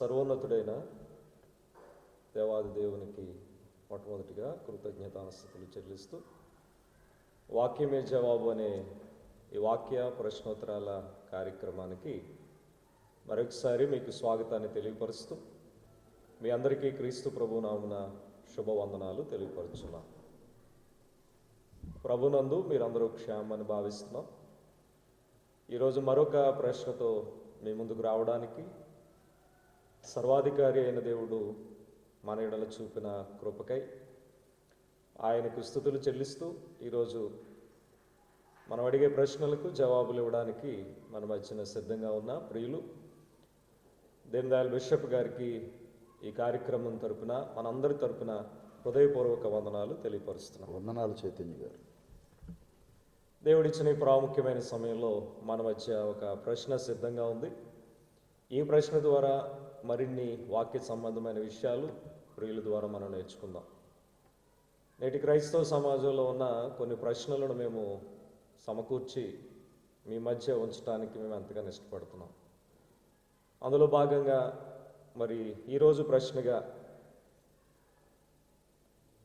సర్వోన్నతుడైన దేవాది దేవునికి మొట్టమొదటిగా కృతజ్ఞతాస్తుతులు చెల్లిస్తూ వాక్యమే జవాబు అనే ఈ వాక్య ప్రశ్నోత్తరాల కార్యక్రమానికి మరొకసారి మీకు స్వాగతాన్ని తెలియపరుస్తూ మీ అందరికీ క్రీస్తు ప్రభునామున శుభవందనాలు తెలియపరుచున్నాం. ప్రభునందు మీరందరూ క్షేమని భావిస్తున్నాం. ఈరోజు మరొక ప్రశ్నతో మీ ముందుకు రావడానికి సర్వాధికారి అయిన దేవుడు మన ఎడల చూపిన కృపకై ఆయనకు స్తుతులు చెల్లిస్తూ ఈరోజు మనం అడిగే ప్రశ్నలకు జవాబులు ఇవ్వడానికి మన మధ్యన సిద్ధంగా ఉన్న ప్రియులు దీన్ దయాళ్ బిషప్ గారికి ఈ కార్యక్రమం తరపున మనందరి తరపున హృదయపూర్వక వందనాలు తెలియపరుస్తున్నాం. వందనాలు చైతన్య గారు. దేవుడిచ్చిన ఈ ప్రాముఖ్యమైన సమయంలో మన మధ్య ఒక ప్రశ్న సిద్ధంగా ఉంది. ఈ ప్రశ్న ద్వారా మరిన్ని వాక్య సంబంధమైన విషయాలు ప్రియుల ద్వారా మనం నేర్చుకుందాం. నేటి క్రైస్తవ సమాజంలో ఉన్న కొన్ని ప్రశ్నలను మేము సమకూర్చి మీ మధ్య ఉంచడానికి మేము ఎంతగానో ఇష్టపడుతున్నాం. అందులో భాగంగా మరి ఈరోజు ప్రశ్నగా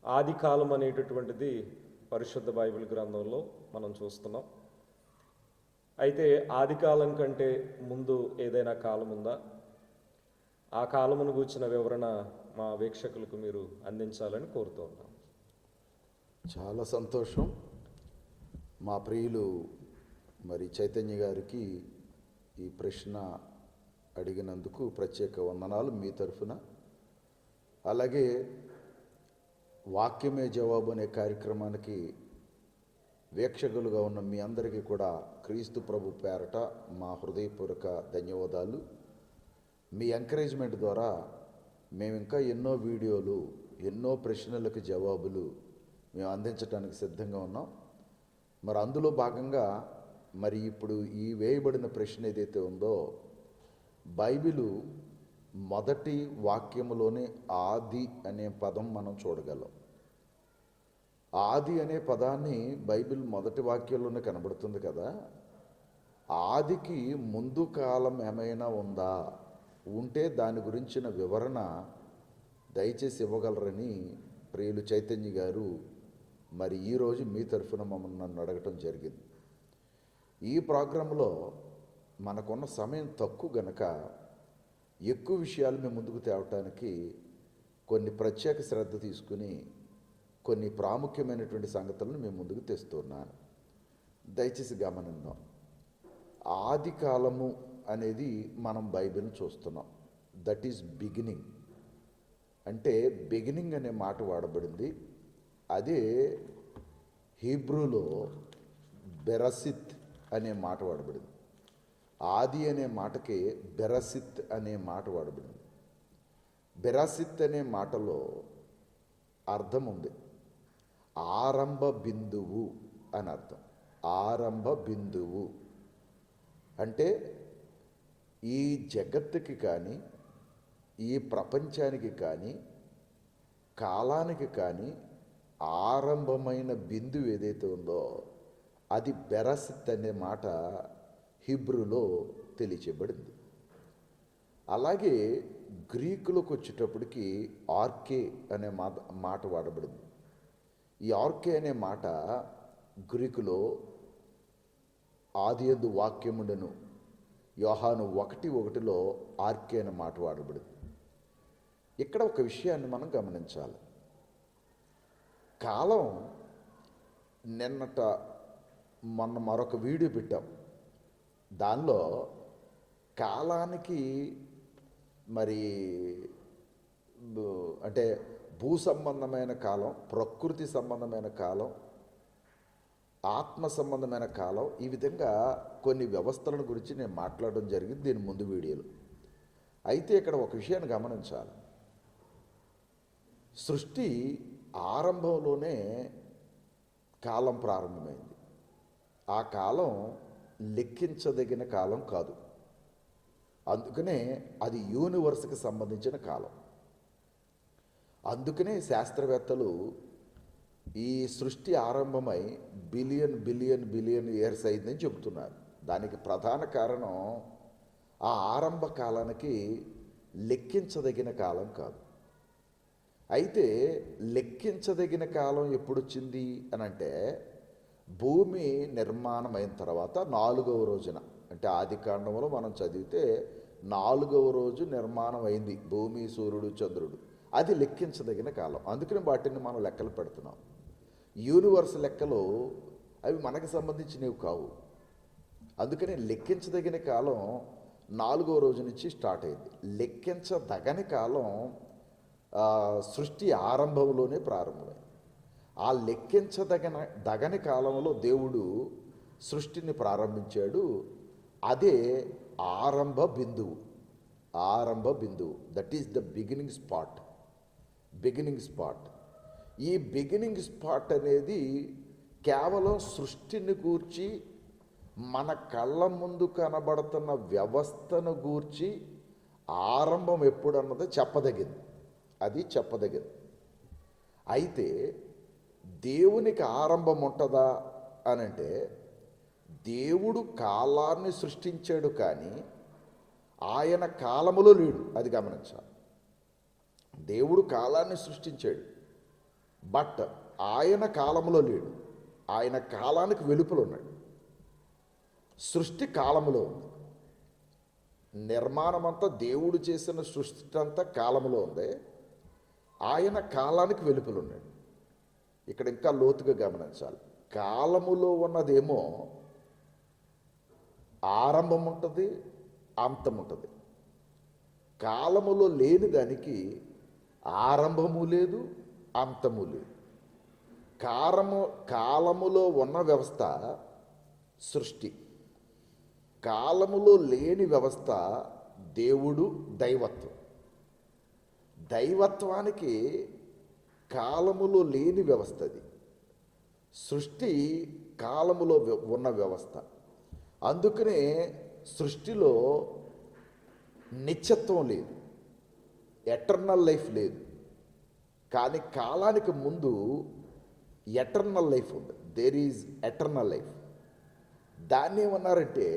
ఆది కాలం అనేటటువంటిది పరిశుద్ధ బైబిల్ గ్రంథంలో మనం చూస్తున్నాం. అయితే ఆది కాలం కంటే ముందు ఏదైనా కాలం ఉందా? ఆ కాలమును గూర్చిన వివరణ మా వీక్షకులకు మీరు అందించాలని కోరుతూ ఉన్నాం. చాలా సంతోషం. మా ప్రియులు మరి చైతన్య గారికి ఈ ప్రశ్న అడిగినందుకు ప్రత్యేక వందనాలు మీ తరఫున. అలాగే వాక్యమే జవాబు అనే కార్యక్రమానికి వీక్షకులుగా ఉన్న మీ అందరికీ కూడా క్రీస్తు ప్రభు పేరట మా హృదయపూర్వక ధన్యవాదాలు. మీ ఎంకరేజ్మెంట్ ద్వారా మేము ఇంకా ఎన్నో వీడియోలు, ఎన్నో ప్రశ్నలకు జవాబులు మేము అందించడానికి సిద్ధంగా ఉన్నాం. మరి అందులో భాగంగా మరి ఇప్పుడు ఈ వేయబడిన ప్రశ్న ఏదైతే ఉందో, బైబిలు మొదటి వాక్యములోనే ఆది అనే పదం మనం చూడగలం. ఆది అనే పదాన్ని బైబిల్ మొదటి వాక్యంలోనే కనబడుతుంది కదా. ఆదికి ముందు కాలం ఏమైనా ఉందా? ఉంటే దాని గురించిన వివరణ దయచేసి ఇవ్వగలరని ప్రియులు చైతన్య గారు మరి ఈరోజు మీ తరఫున మమ్మల్ని నన్ను అడగటం జరిగింది. ఈ ప్రోగ్రాంలో మనకున్న సమయం తక్కువ గనక ఎక్కువ విషయాలు మేము ముందుకు తేవటానికి కొన్ని ప్రత్యేక శ్రద్ధ తీసుకుని కొన్ని ప్రాముఖ్యమైనటువంటి సంగతులను మేము ముందుకు తెస్తున్నాను. దయచేసి గమనిద్దాం. ఆది కాలము అనేది మనం బైబిల్ చూస్తున్నాం. That is beginning. అంటే బిగినింగ్ అనే మాట వాడబడింది. అదే హీబ్రూలో బెరసిత్ అనే మాట వాడబడింది. ఆది అనే మాటకి బెరసిత్ అనే మాట వాడబడింది. బెరసిత్ అనే మాటలో అర్థం ఉంది. ఆరంభ బిందువు అని అర్థం. ఆరంభ బిందువు అంటే ఈ జగత్తుకి కానీ, ఈ ప్రపంచానికి కానీ, కాలానికి కానీ ఆరంభమైన బిందువు ఏదైతే ఉందో అది బెరసిత్ అనే మాట హీబ్రూలో తెలియచేయబడింది. అలాగే గ్రీకులకు వచ్చేటప్పటికి ఆర్కే అనే మాట వాడబడింది. ఈ ఆర్కే అనే మాట గ్రీకులో ఆదియందు వాక్యముండెను యోహాను 1:1 ఆర్కే అనే మాట వాడబడింది. ఇక్కడ ఒక విషయాన్ని మనం గమనించాలి. కాలం మొన్న మరొక వీడియో పెట్టాం. దానిలో కాలానికి మరి అంటే భూ సంబంధమైన కాలం, ప్రకృతి సంబంధమైన కాలం, ఆత్మ సంబంధమైన కాలం, ఈ విధంగా కొన్ని వ్యవస్థలను గురించి నేను మాట్లాడడం జరిగింది దీని ముందు వీడియోలో. అయితే ఇక్కడ ఒక విషయాన్ని గమనించాలి. సృష్టి ఆరంభంలోనే కాలం ప్రారంభమైంది. ఆ కాలం లెక్కించదగిన కాలం కాదు. అందుకనే అది యూనివర్స్కి సంబంధించిన కాలం. అందుకనే శాస్త్రవేత్తలు ఈ సృష్టి ఆరంభమై బిలియన్ ఇయర్స్ అయిందని చెబుతున్నారు. దానికి ప్రధాన కారణం ఆ ఆరంభ కాలానికి లెక్కించదగిన కాలం కాదు. అయితే లెక్కించదగిన కాలం ఎప్పుడు వచ్చింది అని అంటే, భూమి నిర్మాణం అయిన తర్వాత 4వ రోజున, అంటే ఆది కాండంలో మనం చదివితే 4వ రోజు నిర్మాణం అయింది భూమి, సూర్యుడు, చంద్రుడు. అది లెక్కించదగిన కాలం. అందుకని వాటిని మనం లెక్కలు పెడుతున్నాం. యూనివర్స్ లెక్కలు అవి మనకు సంబంధించినవి కావు. అందుకని లెక్కించదగిన కాలం 4వ రోజు నుంచి స్టార్ట్ అయింది. లెక్కించదగని కాలం సృష్టి ఆరంభంలోనే ప్రారంభమైంది. ఆ దగని కాలంలో దేవుడు సృష్టిని ప్రారంభించాడు. అదే ఆరంభ బిందువు. That is the beginning spot. ఈ బిగినింగ్ స్పాట్ అనేది కేవలం సృష్టిని గూర్చి, మన కళ్ళ ముందు కనబడుతున్న వ్యవస్థను గూర్చి ఆరంభం ఎప్పుడన్నది చెప్పదగింది. అయితే దేవునికి ఆరంభం ఉంటుందా అనంటే, దేవుడు కాలాన్ని సృష్టించాడు కానీ ఆయన కాలములో లేడు. అది గమనించాలి. దేవుడు కాలాన్ని సృష్టించాడు, బట్ ఆయన కాలములో లేడు. ఆయన కాలానికి వెలుపల ఉన్నాడు. సృష్టి కాలములో ఉంది. నిర్మాణం అంతా, దేవుడు చేసిన సృష్టి అంతా కాలములో ఉంది. ఆయన కాలానికి వెలుపల ఉన్నాడు. ఇక్కడ ఇంకా లోతుగా గమనించాలి. కాలములో ఉన్నదేమో ఆరంభం ఉంటుంది, అంతం ఉంటుంది. కాలములో లేని దానికి ఆరంభము లేదు, అంతము లేదు. కాలములో ఉన్న వ్యవస్థ సృష్టి, కాలములో లేని వ్యవస్థ దేవుడు, దైవత్వం. దైవత్వానికి కాలములో లేని వ్యవస్థ అది. సృష్టి కాలములో ఉన్న వ్యవస్థ. అందుకనే సృష్టిలో నిత్యత్వం లేదు, ఎటర్నల్ లైఫ్ లేదు. కానీ కాలానికి ముందు ఎటర్నల్ లైఫ్ ఉంది. There is eternal life. దాన్ని ఏమన్నారంటే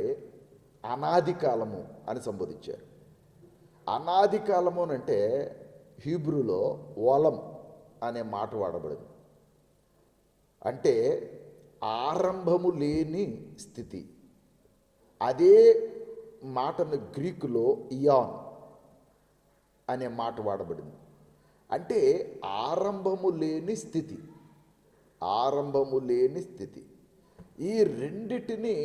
అనాది కాలము అని సంబోధించారు. అనాది కాలము అంటే హీబ్రూలో ఓలం అనే మాట వాడబడింది. అంటే ఆరంభము లేని స్థితి. అదే మాటను గ్రీకులో ఇయాన్ అనే మాట వాడబడింది. అంటే ఆరంభము లేని స్థితి. ఈ రెండిటిని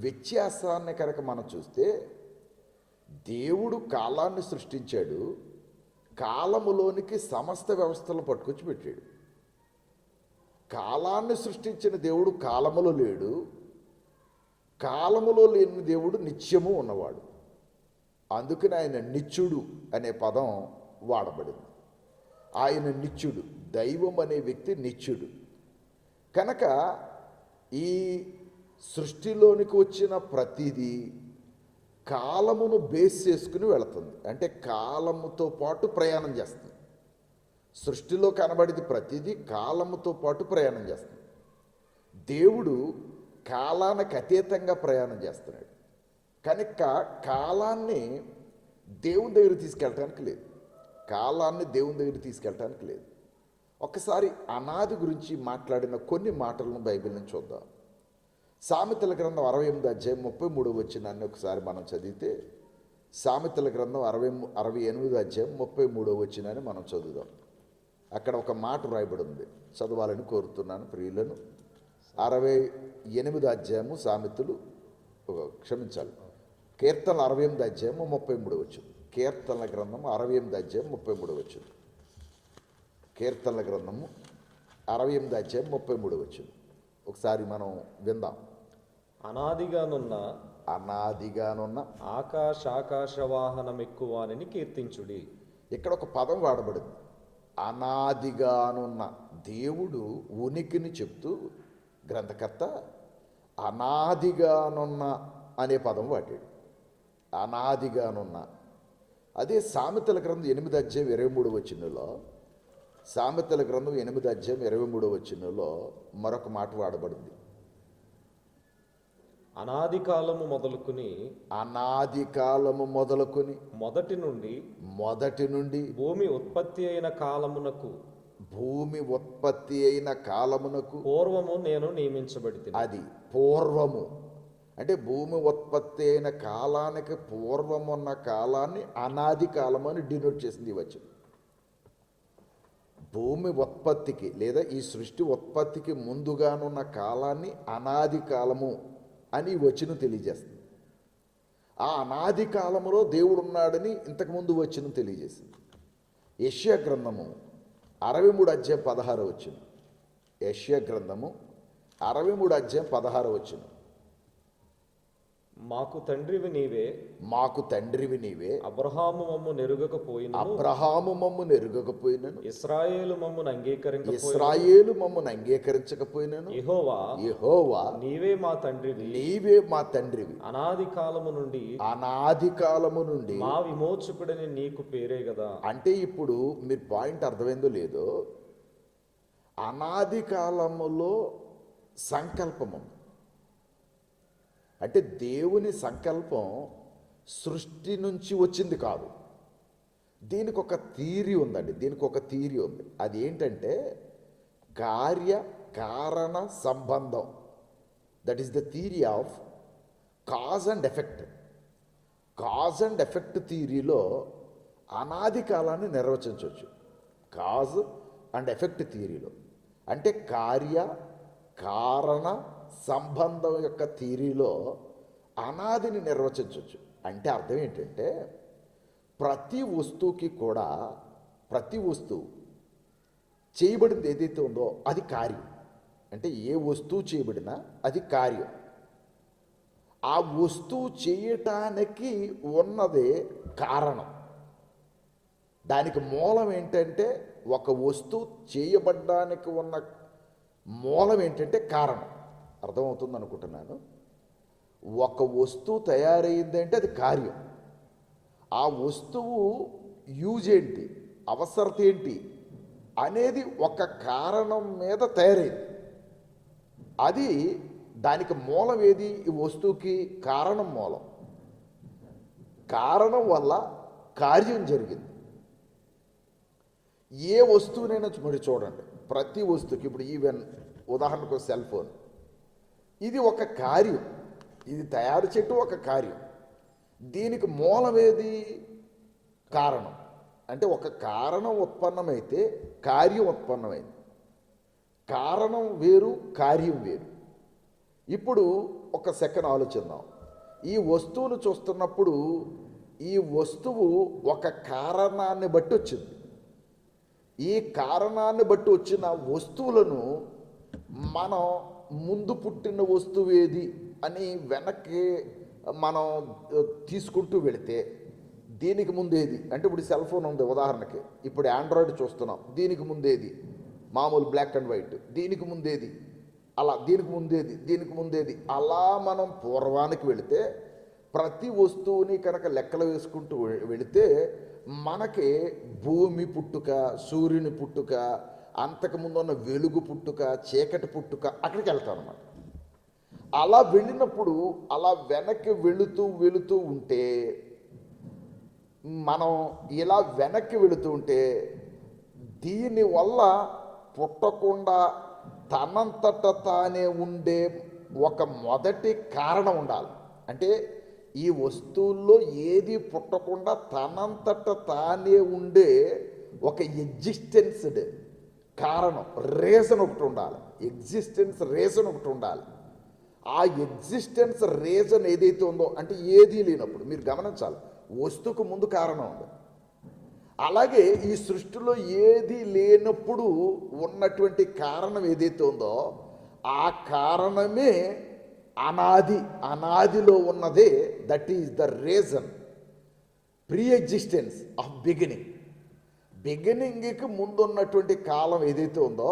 వ్యత్యాసాన్ని కనుక మనం చూస్తే, దేవుడు కాలాన్ని సృష్టించాడు, కాలములోనికి సమస్త వ్యవస్థలను పట్టుకొచ్చి పెట్టాడు. కాలాన్ని సృష్టించిన దేవుడు కాలములో లేడు, కాలములో లేని దేవుడు నిత్యము ఉన్నవాడు. అందుకని ఆయన నిత్యుడు అనే పదం వాడబడింది. ఆయన నిత్యుడు, దైవం అనే వ్యక్తి నిత్యుడు. కనుక ఈ సృష్టిలోనికి వచ్చిన ప్రతిదీ కాలమును బేస్ చేసుకుని వెళుతుంది. అంటే కాలముతో పాటు ప్రయాణం చేస్తుంది. సృష్టిలో కనబడేది ప్రతిదీ కాలముతో పాటు ప్రయాణం చేస్తుంది. దేవుడు కాలానికి అతీతంగా ప్రయాణం చేస్తున్నాడు. కనుక కాలాన్ని దేవుని దగ్గర తీసుకెళ్ళటానికి లేదు. ఒకసారి అనాది గురించి మాట్లాడిన కొన్ని మాటలను బైబిల్ నుంచి చూద్దాం. సామెతల గ్రంథం 68 అధ్యాయం 33 వచనాన్ని ఒకసారి మనం చదివితే, సామెతల గ్రంథం 68 అధ్యాయం 33 వచనాన్ని మనం చదువుదాం. అక్కడ ఒక మాట రాయబడి ఉంది, చదవాలని కోరుతున్నాను ప్రియులను. 68 అధ్యాయము సామెతలు, క్షమించాలి, కీర్తనలు 68 అధ్యాయము 33 వచనం. కీర్తనల గ్రంథం 68 అధ్యాయం 33 వచనం. కీర్తనల గ్రంథము 68 అధ్యాయం 33 వచనం. ఒకసారి మనం విందాం. అనాదిగానున్న ఆకాశ వాహనం ఎక్కువానని కీర్తించుడి. ఇక్కడ ఒక పదం వాడబడింది, అనాదిగానున్న. దేవుడు ఉనికిని చెప్తూ గ్రంథకర్త అనాదిగానున్న అనే పదం వాడాడు. అనాదిగానున్న. అదే సామెతల గ్రంథం 8 అధ్యాయం 23 వచనంలో, సామెతల గ్రంథం 8 అధ్యాయం 23 వచనంలో మరొక మాట వాడబడింది. అనాది కాలము మొదలుకుని అనాది కాలము మొదలుకొని మొదటి నుండి భూమి ఉత్పత్తి అయిన కాలమునకు పూర్వము నేను నియమించబడితి. అది పూర్వము అంటే భూమి ఉత్పత్తి అయిన కాలానికి పూర్వమున్న కాలాన్ని అనాది కాలము అని డినోట్ చేసింది ఈ వచనం. భూమి ఉత్పత్తికి లేదా ఈ సృష్టి ఉత్పత్తికి ముందుగానున్న కాలాన్ని అనాది కాలము అని ఈ వచనం తెలియజేస్తుంది. ఆ అనాది కాలములో దేవుడు ఉన్నాడని ఇంతకుముందు వచనం తెలియజేసింది. యెషయా గ్రంథము 63:16 యెషయా గ్రంథము 63:16 మాకు తండ్రివి నీవే అబ్రహాము మమ్ము నెరుగకపోయినను ఇశ్రాయేలు మమ్మును అంగీకరించకపోయినను యెహోవా నీవే మా తండ్రివి అనాది కాలము నుండి మా విమోచకుడని నీకు పేరే కదా. అంటే ఇప్పుడు మీరు పాయింట్ అర్థమైందో లేదో, అనాది కాలములో సంకల్పము అంటే దేవుని సంకల్పం సృష్టి నుంచి వచ్చింది కాదు. దీనికి ఒక థియరీ ఉంది. అది ఏంటంటే కారణ సంబంధం. That is the theory of cause and effect థియరీలో అనాది కాలాన్ని నిర్వచించవచ్చు. కాజ్ అండ్ ఎఫెక్ట్ థియరీలో అంటే కారణ సంబంధం యొక్క థియరీలో అనాదిని నిర్వచించవచ్చు. అంటే అర్థం ఏంటంటే ప్రతి వస్తువు చేయబడింది ఏదైతే ఉందో అది కార్యం. అంటే ఏ వస్తువు చేయబడినా అది కార్యం. ఆ వస్తువు చేయటానికి ఉన్నదే కారణం. దానికి మూలం ఏంటంటే ఒక వస్తువు చేయబడ్డానికి ఉన్న మూలం ఏంటంటే కారణం. అర్థమవుతుంది అనుకుంటున్నాను. ఒక వస్తువు తయారైందంటే అది కార్యం. ఆ వస్తువు యూజ్ ఏంటి, అవసరత ఏంటి అనేది ఒక కారణం మీద తయారైంది. అది దానికి మూలం ఏది? ఈ వస్తువుకి కారణం మూలం. కారణం వల్ల కార్యం జరిగింది. ఏ వస్తువునైనా మరి చూడండి, ప్రతి వస్తువుకి ఇప్పుడు ఈవెన్ ఉదాహరణకు సెల్ ఫోన్, ఇది ఒక కార్యం. ఇది తయారు చేయటం ఒక కార్యం. దీనికి మూలమేది? కారణం. అంటే ఒక కారణం ఉత్పన్నమైతే కార్యం ఉత్పన్నమైంది. కారణం వేరు, కార్యం వేరు. ఇప్పుడు ఒక సెకండ్ ఆలోచిద్దాం. ఈ వస్తువును చూస్తున్నప్పుడు ఈ వస్తువు ఒక కారణాన్ని బట్టి వచ్చింది. ఈ కారణాన్ని బట్టి వచ్చిన వస్తువులను మనం ముందు పుట్టిన వస్తువు ఏది అని వెనక్కి మనం తీసుకుంటూ వెళితే దీనికి ముందేది అంటే ఇప్పుడు సెల్ ఫోన్ ఉంది ఉదాహరణకి, ఇప్పుడు ఆండ్రాయిడ్ చూస్తున్నాం, దీనికి ముందేది మామూలు బ్లాక్ అండ్ వైట్, దీనికి ముందేది అలా, దీనికి ముందేది అలా మనం పూర్వానికి వెళితే ప్రతి వస్తువుని కనుక లెక్కలు వేసుకుంటూ వెళితే మనకి భూమి పుట్టుక, సూర్యుని పుట్టుక, అంతకుముందు ఉన్న వెలుగు పుట్టుక, చీకటి పుట్టుక అక్కడికి వెళ్తాం అన్నమాట. అలా వెళ్ళినప్పుడు అలా వెనక్కి వెళుతూ ఉంటే మనం ఇలా వెనక్కి వెళుతూ ఉంటే దీనివల్ల పుట్టకుండా తనంతట తానే ఉండే ఒక మొదటి కారణం ఉండాలి. అంటే ఈ వస్తువుల్లో ఏది పుట్టకుండా తనంతట తానే ఉండే ఒక ఎగ్జిస్టెన్స్డ్ కారణం, రీజన్ ఒకటి ఉండాలి. రీజన్ ఒకటి ఉండాలి. ఆ ఎగ్జిస్టెన్స్ రీజన్ ఏదైతే ఉందో అంటే ఏదీ లేనప్పుడు మీరు గమనించాలి, వస్తువుకు ముందు కారణం ఉంది. అలాగే ఈ సృష్టిలో ఏది లేనప్పుడు ఉన్నటువంటి కారణం ఏదైతే ఉందో ఆ కారణమే అనాదిలో ఉన్నదే. That is the reason, pre existence of బిగినింగ్కి ముందున్నటువంటి కాలం ఏదైతే ఉందో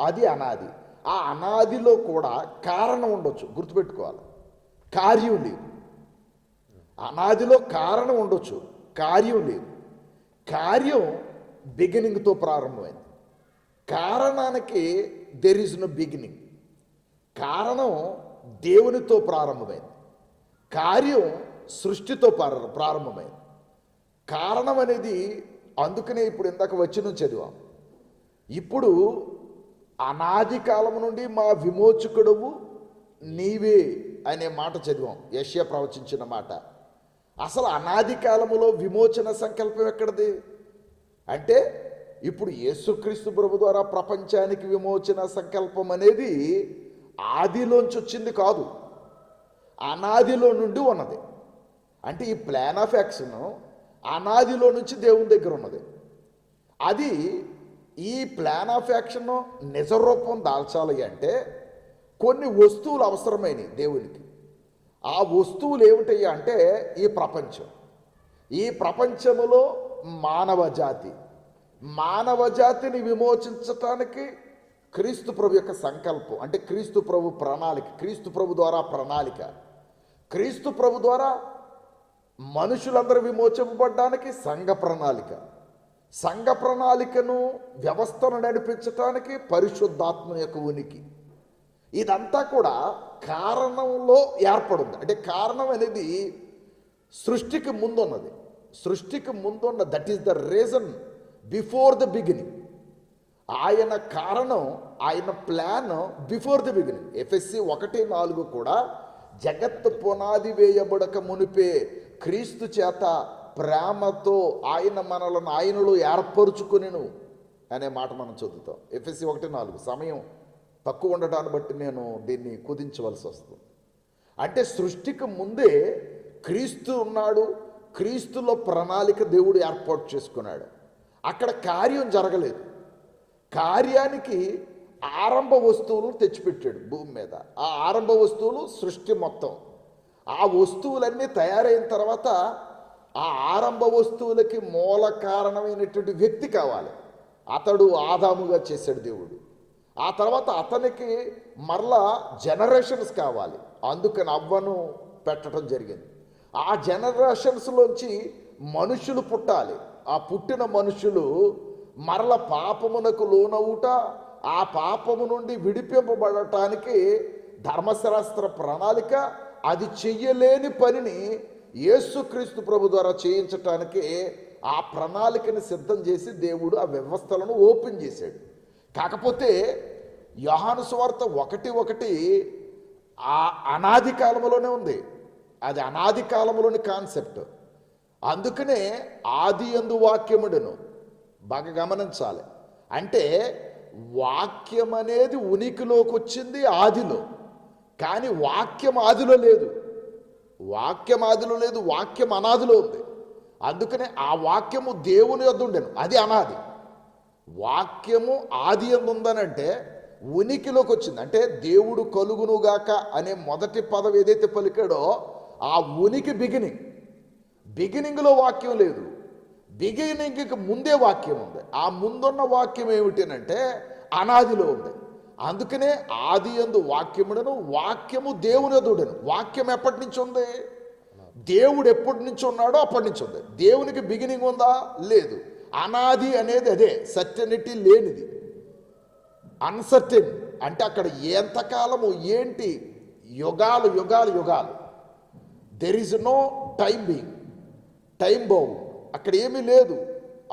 అది అనాది. ఆ అనాదిలో కూడా కారణం ఉండొచ్చు, గుర్తుపెట్టుకోవాలి. కార్యం లేదు. అనాదిలో కారణం ఉండొచ్చు, కార్యం లేదు. కార్యం బిగినింగ్తో ప్రారంభమైంది. కారణానికి దెర్ ఈజ్ నో బిగినింగ్. కారణం దేవునితో ప్రారంభమైంది. కార్యం సృష్టితో ప్రారంభమైంది. కారణం అనేది అందుకనే ఇప్పుడు ఇందాక వచ్చిన చదివాం. ఇప్పుడు అనాది కాలం నుండి మా విమోచకుడవు నీవే అనే మాట చదివాం, యెషయా ప్రవచించిన మాట. అసలు అనాది కాలములో విమోచన సంకల్పం ఎక్కడిది అంటే ఇప్పుడు యేసుక్రీస్తు ప్రభు ద్వారా ప్రపంచానికి విమోచన సంకల్పం అనేది ఆదిలోంచి వచ్చింది కాదు, అనాదిలో నుండి ఉన్నది. అంటే ఈ ప్లాన్ ఆఫ్ యాక్షన్ అనాదిలో నుంచి దేవుని దగ్గర ఉన్నది. అది ఈ ప్లాన్ ఆఫ్ యాక్షన్ నిజ రూపం దాల్చాలి అంటే కొన్ని వస్తువులు అవసరమైనవి దేవునికి. ఆ వస్తువులు ఏమిటయ్యా అంటే ఈ ప్రపంచం. ఈ ప్రపంచములో మానవ జాతిని విమోచించటానికి క్రీస్తు ప్రభు యొక్క సంకల్పం, అంటే క్రీస్తు ప్రభు ప్రణాళిక, క్రీస్తు ప్రభు ద్వారా ప్రణాళిక, క్రీస్తు ప్రభు ద్వారా మనుషులందరూ విమోచింపబడ్డానికి సంఘ ప్రణాళికను వ్యవస్థను నడిపించటానికి పరిశుద్ధాత్మ యొక్క ఉనికి. ఇదంతా కూడా కారణంలో ఏర్పడింది. అంటే కారణం అనేది సృష్టికి ముందున్నది. సృష్టికి ముందున్న that is the reason before the beginning. ఆయన కారణం, ఆయన ప్లాన్ బిఫోర్ ది బిగినింగ్. ఎఫెస్సి 1:4 కూడా జగత్తు పునాది వేయబడక మునిపే క్రీస్తు చేత ప్రేమతో ఆయన మనలను ఆయనలో ఏర్పరుచుకునేను అనే మాట మనం చదువుతాం. ఎఫెస్సి 1:4. సమయం తక్కువ ఉండటాన్ని బట్టి నేను దీన్ని కుదించవలసి వస్తుంది. అంటే సృష్టికి ముందే క్రీస్తు ఉన్నాడు, క్రీస్తులో ప్రణాళిక దేవుడు ఏర్పాటు చేసుకున్నాడు. అక్కడ కార్యం జరగలేదు. కార్యానికి ఆరంభ వస్తువులను తెచ్చిపెట్టాడు భూమి మీద. ఆ ఆరంభ వస్తువులు సృష్టి మొత్తం. ఆ వస్తువులన్నీ తయారైన తర్వాత ఆ ఆరంభ వస్తువులకి మూల కారణమైనటువంటి వ్యక్తి కావాలి. అతడు ఆదాముగా చేశాడు దేవుడు. ఆ తర్వాత అతనికి మరలా జనరేషన్స్ కావాలి. అందుకని అవ్వను పెట్టడం జరిగింది. ఆ జనరేషన్స్లోంచి మనుషులు పుట్టాలి. ఆ పుట్టిన మనుషులు మరల పాపమునకు లోనవుట, ఆ పాపము నుండి విడిపింపబడటానికి ధర్మశాస్త్ర ప్రణాళిక, అది చెయ్యలేని పనిని యేసుక్రీస్తు ప్రభు ద్వారా చేయించటానికి ఆ ప్రణాళికని సిద్ధం చేసి దేవుడు ఆ వ్యవస్థలను ఓపెన్ చేశాడు. కాకపోతే యోహాను సువార్త 1:1 ఆ అనాది కాలంలోనే ఉంది. అది అనాది కాలంలోని కాన్సెప్ట్. అందుకనే ఆది యందు వాక్యముడెను. బాగా గమనించాలి. అంటే వాక్యం అనేది ఉనికిలోకి వచ్చింది ఆదిలో, కానీ వాక్యం ఆదిలో లేదు. వాక్యం అనాదిలో ఉంది. అందుకనే ఆ వాక్యము దేవుని యొద్ద ఉండెను, అది అనాది. వాక్యము ఆది యందు ఉందనంటే ఉనికిలోకి వచ్చింది. అంటే దేవుడు కలుగునుగాక అనే మొదటి పదం ఏదైతే పలికాడో ఆ ఉనికి బిగినింగ్లో వాక్యం లేదు, బిగినింగ్కి ముందే వాక్యం ఉంది. ఆ ముందున్న వాక్యం ఏమిటనంటే అనాదిలో ఉంది. అందుకనే ఆది యందు వాక్యముడను, వాక్యము దేవుని యొద్దను. వాక్యం ఎప్పటి నుంచి ఉంది? దేవుడు ఎప్పటి నుంచి ఉన్నాడో అప్పటి నుంచి ఉంది. దేవునికి బిగినింగ్ ఉందా? లేదు. అనాది అనేది అదే, సర్టెనిటీ లేనిది, అన్సర్టెన్. అంటే అక్కడ ఎంతకాలము ఏంటి, యుగాలు. There is no time bound, అక్కడ ఏమీ లేదు.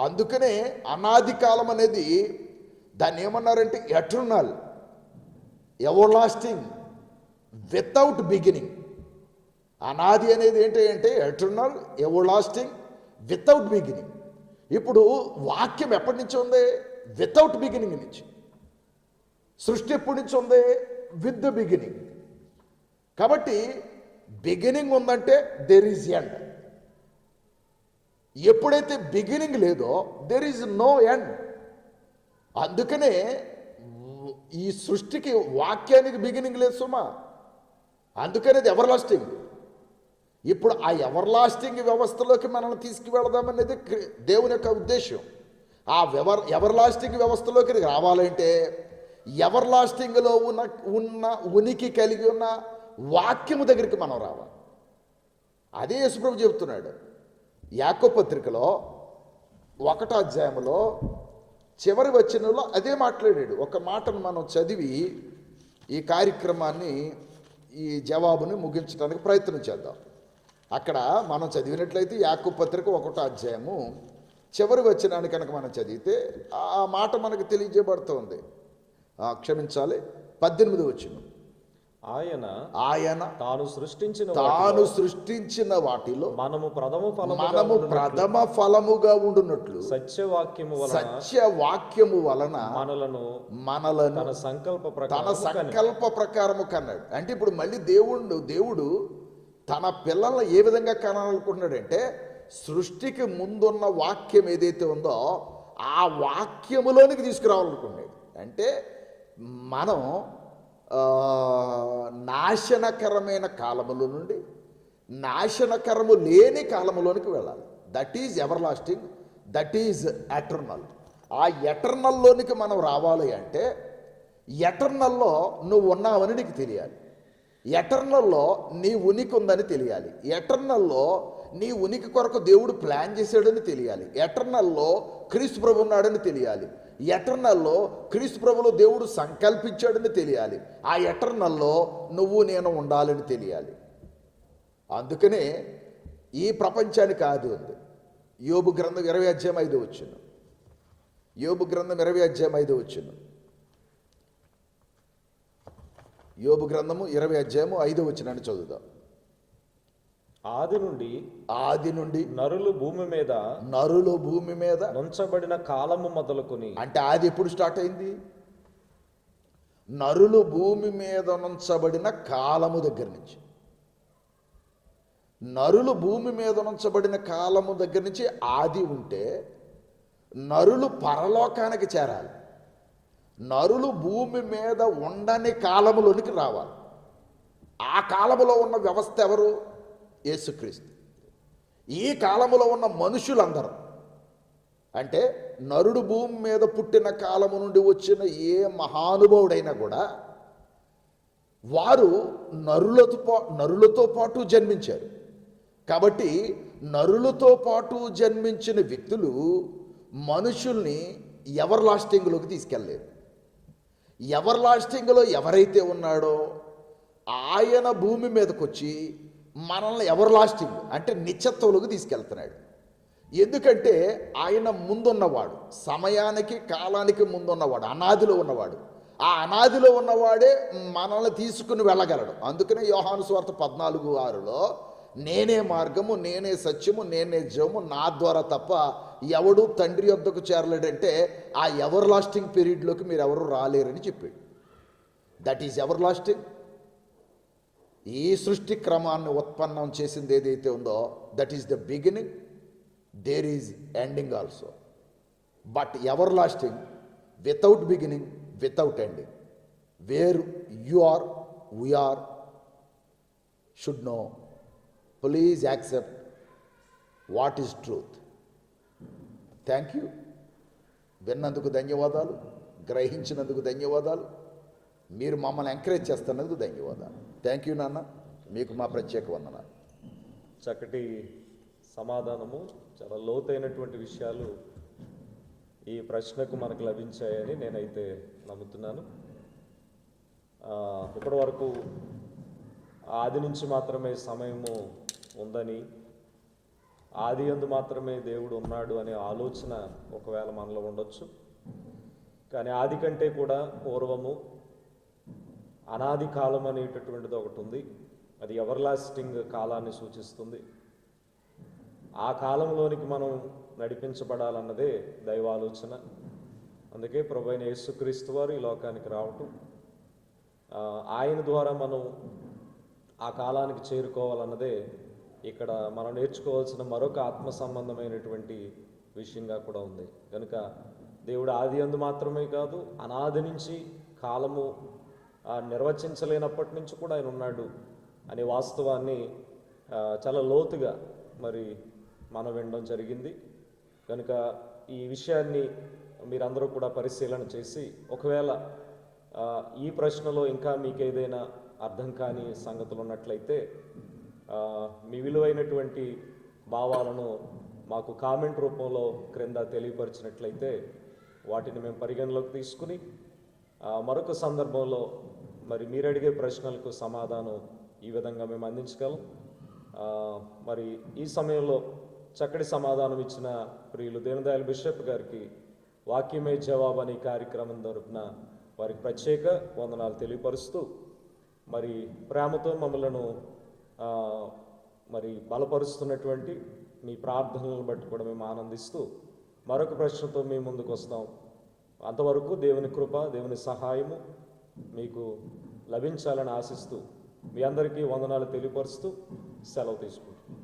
అందుకనే అనాది కాలం అనేది దాన్ని ఏమన్నారంటే ఎటర్నల్, ఎవర్లాస్టింగ్, వితౌట్ బిగినింగ్. అనాది అనేది ఏంటంటే ఎటర్నల్, ఎవర్లాస్టింగ్, వితౌట్ బిగినింగ్. ఇప్పుడు వాక్యం ఎప్పటి నుంచి ఉంది? వితౌట్ బిగినింగ్ నుంచి. సృష్టి ఎప్పటి నుంచి ఉంది? With the beginning. కాబట్టి బిగినింగ్ ఉందంటే దెర్ ఈజ్ ఎండ్. ఎప్పుడైతే బిగినింగ్ లేదో దెర్ ఈజ్ నో ఎండ్. అందుకనే ఈ సృష్టికి వాక్యానికి బిగినింగ్ లేదు సుమా. అందుకనే అది ఎవర్లాస్టింగ్. ఇప్పుడు ఆ ఎవర్లాస్టింగ్ వ్యవస్థలోకి మనల్ని తీసుకువెళదామనేది దేవుని యొక్క ఉద్దేశం. ఆ ఎవర్లాస్టింగ్ వ్యవస్థలోకి రావాలంటే ఎవర్లాస్టింగ్లో ఉన్న ఉనికి కలిగి ఉన్న వాక్యము దగ్గరికి మనం రావాలి. అదే యేసుప్రభు చెబుతున్నాడు యాకోబు పత్రికలో 1వ అధ్యాయంలో చివరి వచనంలో అదే మాట్లాడాడు. ఒక మాటను మనం చదివి ఈ కార్యక్రమాన్ని, ఈ జవాబుని ముగించడానికి ప్రయత్నం చేద్దాం. అక్కడ మనం చదివినట్లయితే యాకోబు పత్రిక 1వ అధ్యాయము చివరి వచనాన్ని కనుక మనం చదివితే ఆ మాట మనకు తెలియజేయబడుతుంది. క్షమించాలి, 18వ వచనం. ఆయన తాను సృష్టించిన వాటిలో మనము ప్రథమ ఫలముగా ఉండునట్లు సత్యవాక్యము వలన మనలను తన సంకల్ప ప్రకారము కన్నాడు. అంటే ఇప్పుడు మళ్ళీ దేవుడు తన పిల్లల్ని ఏ విధంగా కనాలనుకుంటున్నాడంటే, సృష్టికి ముందున్న వాక్యం ఏదైతే ఉందో ఆ వాక్యములోనికి తీసుకురావాలనుకున్నాడు. అంటే మనం నాశనకరమైన కాలముల నుండి నాశనకరము లేని కాలములోనికి వెళ్ళాలి. That is ever lasting, that is eternal. ఆ ఎటర్నల్లోనికి మనం రావాలి అంటే ఎటర్నల్లో నువ్వు ఉన్నావని నీకు తెలియాలి, ఎటర్నల్లో నీ ఉనికి ఉందని తెలియాలి, ఎటర్నల్లో నీ ఉనికి కొరకు దేవుడు ప్లాన్ చేశాడని తెలియాలి, ఎటర్నల్లో క్రీస్తు ప్రభు ఉన్నాడని తెలియాలి, ఎటర్నల్లో క్రీస్తు ప్రభులో దేవుడు సంకల్పించాడని తెలియాలి, ఆ ఎటర్నల్లో నువ్వు నేను ఉండాలని తెలియాలి. అందుకనే ఈ ప్రపంచానికి ఆది ఉంది. యోబు గ్రంథం 20 అధ్యాయం 5 వచనం. యోబు గ్రంథం 20 అధ్యాయం 5 వచనం. యోబు గ్రంథము 20 అధ్యాయము 5 వచనాన్ని చదువుదాం. ఆది నుండి నరులు భూమి మీద నుంచబడిన కాలము మొదలుకొని, అంటే ఆది ఎప్పుడు స్టార్ట్ అయింది? నరులు భూమి మీద నుంచబడిన కాలము దగ్గర నుంచి. నరులు భూమి మీద నుంచబడిన కాలము దగ్గర నుంచి ఆది ఉంటే నరులు పరలోకానికి చేరాలి. నరులు భూమి మీద ఉండని కాలములోనికి రావాలి. ఆ కాలములో ఉన్న వ్యవస్థ ఎవరు? యేసుక్రీస్తు. ఈ కాలములో ఉన్న మనుషులందరూ, అంటే నరుడు భూమి మీద పుట్టిన కాలము నుండి వచ్చిన ఏ మహానుభావుడైనా కూడా వారు నరులతో పాటు జన్మించారు. కాబట్టి నరులతో పాటు జన్మించిన వ్యక్తులు మనుషుల్ని ఎవర్ లాస్టింగ్లోకి తీసుకెళ్ళలేరు. ఎవర్ లాస్టింగ్లో ఎవరైతే ఉన్నాడో ఆయన భూమి మీదకి వచ్చి మనల్ని ఎవర్ లాస్టింగ్ అంటే నిత్యత్వంలోకి తీసుకెళ్తున్నాడు. ఎందుకంటే ఆయన ముందున్నవాడు, సమయానికి కాలానికి ముందున్నవాడు, అనాదిలో ఉన్నవాడు. ఆ అనాదిలో ఉన్నవాడే మనల్ని తీసుకుని వెళ్ళగలడు. అందుకనే యోహాను సువార్త 14:6లో నేనే మార్గము, నేనే సత్యము, నేనే జీవము, నా ద్వారా తప్ప ఎవడు తండ్రి యొద్దకు చేరలేడంటే ఆ ఎవర్ లాస్టింగ్ పీరియడ్లోకి మీరు ఎవరు రాలేరని చెప్పాడు. That is everlasting. ఈ సృష్టి క్రమాన్ని ఉత్పన్నం చేసింది ఏదైతే ఉందో that is the beginning, there is ending also. But everlasting without beginning, without ending. Where you are, we are, should know. Please accept what is truth. Thank you. విన్నందుకు ధన్యవాదాలు, గ్రహించినందుకు ధన్యవాదాలు, మీరు మమ్మల్ని ఎంకరేజ్ చేస్తున్నందుకు ధన్యవాదాలు. థ్యాంక్ యూ నాన్న, మీకు మా ప్రత్యేక వందనాలు. చక్కటి సమాధానము, చాలా లోతైనటువంటి విషయాలు ఈ ప్రశ్నకు మనకు లభించాయని నేనైతే నమ్ముతున్నాను. ఇప్పటి వరకు ఆది నుంచి మాత్రమే సమయము ఉందని, ఆది యందు మాత్రమే దేవుడు ఉన్నాడు అనే ఆలోచన ఒకవేళ మనలో ఉండొచ్చు. కానీ ఆది కంటే కూడా పూర్వము అనాది కాలం అనేటటువంటిది ఒకటి ఉంది. అది ఎవర్ లాస్టింగ్ కాలాన్ని సూచిస్తుంది. ఆ కాలంలోనికి మనం నడిపించబడాలన్నదే దైవాలోచన. అందుకే ప్రభువైన యేసుక్రీస్తు వారు ఈ లోకానికి రావటం, ఆయన ద్వారా మనం ఆ కాలానికి చేరుకోవాలన్నదే ఇక్కడ మనం నేర్చుకోవాల్సిన మరొక ఆత్మ సంబంధమైనటువంటి విషయంగా కూడా ఉంది. కనుక దేవుడు ఆది యందు మాత్రమే కాదు, అనాది నుంచి కాలము నిర్వచించలేనప్పటి నుంచి కూడా ఆయన ఉన్నాడు అనే వాస్తవాన్ని చాలా లోతుగా మరి మనం వినడం జరిగింది. కనుక ఈ విషయాన్ని మీరందరూ కూడా పరిశీలన చేసి, ఒకవేళ ఈ ప్రశ్నలో ఇంకా మీకు ఏదైనా అర్థం కాని సంగతులు ఉన్నట్లయితే మీ విలువైనటువంటి భావాలను మాకు కామెంట్ రూపంలో క్రింద తెలియపరిచినట్లయితే వాటిని మేము పరిగణలోకి తీసుకుని మరొక సందర్భంలో మరి మీరు అడిగే ప్రశ్నలకు సమాధానం ఈ విధంగా మేము అందించగలం. మరి ఈ సమయంలో చక్కటి సమాధానం ఇచ్చిన ప్రియులు దేవదయాల్ బిషప్ గారికి వాక్యమే జవాబు అనే కార్యక్రమం తరపున వారికి ప్రత్యేక వందనాలు తెలియపరుస్తూ మరి ప్రేమతో మమ్మలను మరి బలపరుస్తున్నటువంటి మీ ప్రార్థనలను బట్టి కూడా మేము ఆనందిస్తూ మరొక ప్రశ్నతో మేము ముందుకు వస్తాం. అంతవరకు దేవుని కృప, దేవుని సహాయము మీకు లభించాలని ఆశిస్తూ మీ అందరికీ వందనాలు తెలియపరుస్తూ సెలవు తీసుకుంటాం.